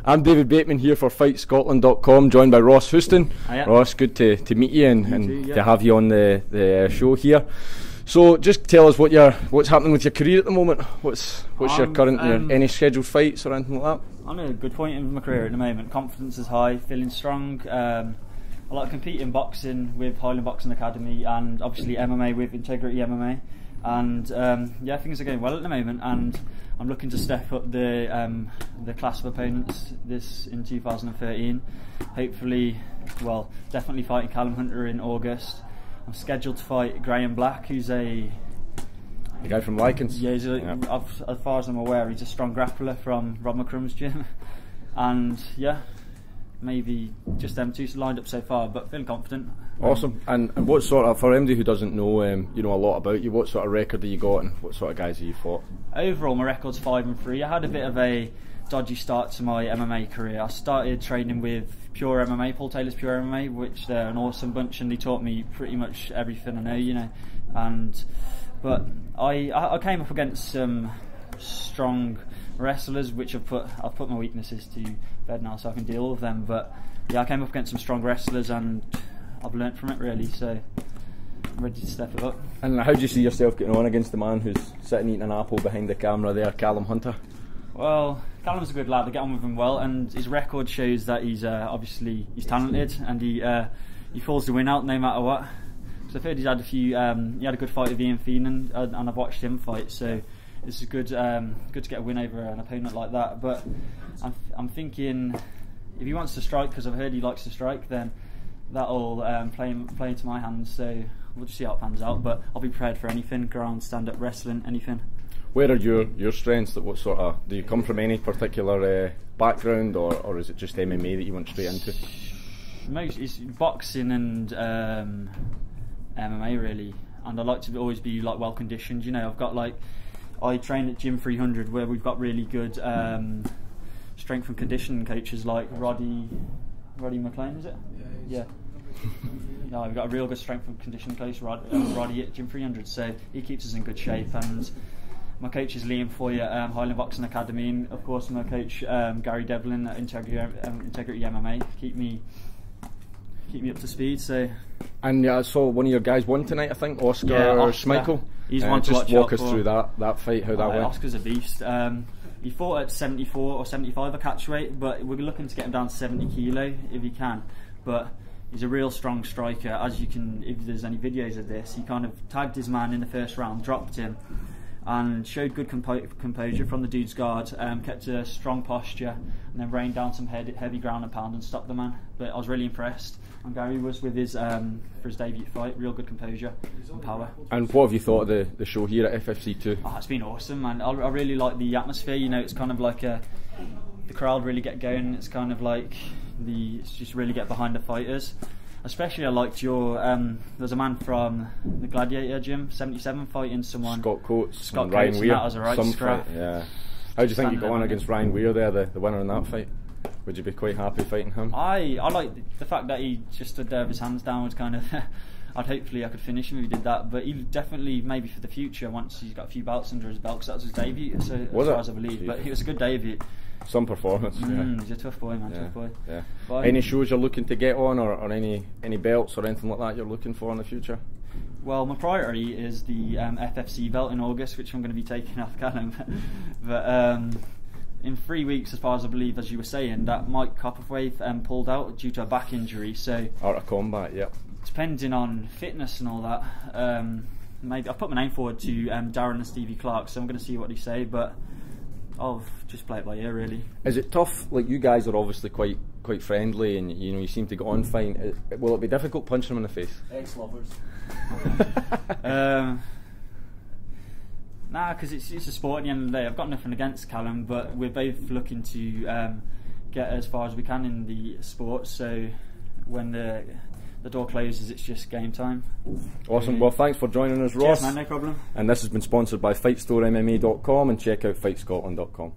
I'm David Bateman here for FightScotland.com, joined by Ross Houston. Hiya. Ross, good to meet you and too, yeah. to have you on the show here. So just tell us what's happening with your career at the moment. What's your current any scheduled fights or anything like that? I'm at a good point in my career at the moment. Confidence is high, feeling strong. I like to compete in boxing with Highland Boxing Academy and obviously MMA with Integrity MMA. And yeah, things are going well at the moment, and I'm looking to step up the class of opponents this in 2013. Hopefully, well, definitely fighting Callum Hunter in August. I'm scheduled to fight Graham Black, who's the guy from Likens. Yeah, as far as I'm aware, he's a strong grappler from Rob McCrum's gym. And yeah, maybe just them two lined up so far, but feeling confident. Awesome. And what sort of, for anybody who doesn't know, you know a lot about you, what sort of record have you got and what sort of guys have you fought? Overall, my record's 5-3. I had a bit of a dodgy start to my MMA career. I started training with Pure MMA, Paul Taylor's Pure MMA, which they're an awesome bunch, and they taught me pretty much everything I know, you know. But I came up against some strong wrestlers, which I've put my weaknesses to bed now, so I can deal with them. But yeah, I came up against some strong wrestlers, and I've learnt from it really. So I'm ready to step it up. And how do you see yourself getting on against the man who's sitting eating an apple behind the camera there, Callum Hunter? Well, Callum's a good lad. I get on with him well, and his record shows that he's obviously talented, and he falls to win out no matter what. So I've heard he's had a few. He had a good fight with Ian Feenan, and I've watched him fight. So it's good to get a win over an opponent like that. But I'm thinking if he wants to strike, because I've heard he likes to strike, then that'll play into my hands. So we'll just see how it pans out. But I'll be prepared for anything: ground, stand-up wrestling, anything. Where are your strengths? What sort of, do you come from any particular background, or is it just MMA that you went straight into? It's boxing and MMA really, and I like to always be like well conditioned. You know, I train at Gym 300 where we've got really good strength and conditioning coaches like Roddy McLean, is it? Yeah. No, we've got a real good strength and conditioning coach, Roddy at Gym 300, so he keeps us in good shape. And my coach is Liam Foy at Highland Boxing Academy, and of course my coach Gary Devlin at Integrity MMA keep me up to speed. So. And yeah, I saw one of your guys won tonight, I think, Oscar Schmeichel. He's one to just watch walk out us through that fight, how that went. Oscar's a beast. He fought at 74 or 75 a catch weight, but we're looking to get him down to 70 kilo if he can. But he's a real strong striker. As you can, if there's any videos of this, he kind of tagged his man in the first round, dropped him, and showed good composure from the dude's guard, kept a strong posture, and then rained down some heavy ground and pound and stopped the man. But I was really impressed. And Gary was with his for his debut fight, real good composure and power. And what have you thought of the show here at FFC2? Oh, it's been awesome, man. I really like the atmosphere. You know, it's kind of like the crowd really get going. It's kind of like it's just really get behind the fighters. Especially I liked your there's a man from the Gladiator Gym 77 fighting someone, Scott Coates, and Ryan Weir. That was a right scrap. Yeah. How do you think you got on against Ryan Weir there, the winner in that fight? Would you be quite happy fighting him? I like the fact that he just stood there with his hands down. Was kind of hopefully I could finish him if he did that, but he definitely, maybe for the future, once he's got a few belts under his belt, because that was his debut, so as far as I believe. But it was a good debut. Some performance. Yeah. He's a tough boy, man. Tough boy. Yeah. Any shows you're looking to get on, or any belts or anything like that you're looking for in the future? Well, my priority is the FFC belt in August, which I'm going to be taking off Callum. But in 3 weeks, as far as I believe, as you were saying, that Mike Copperthwaite pulled out due to a back injury. So out of combat, yeah. Depending on fitness and all that, maybe I've put my name forward to Darren and Stevie Clark, so I'm going to see what they say. But I'll just play it by ear, really. Is it tough? Like, you guys are obviously quite friendly, and you know you seem to get on fine. Will it be difficult punching them in the face? Ex-lovers. Nah, because it's a sport at the end of the day. I've got nothing against Callum, but we're both looking to get as far as we can in the sport. So when the door closes, it's just game time. Awesome. Well, thanks for joining us, Ross. Cheers, man, no problem. And this has been sponsored by FightStoreMMA.com, and check out FightScotland.com.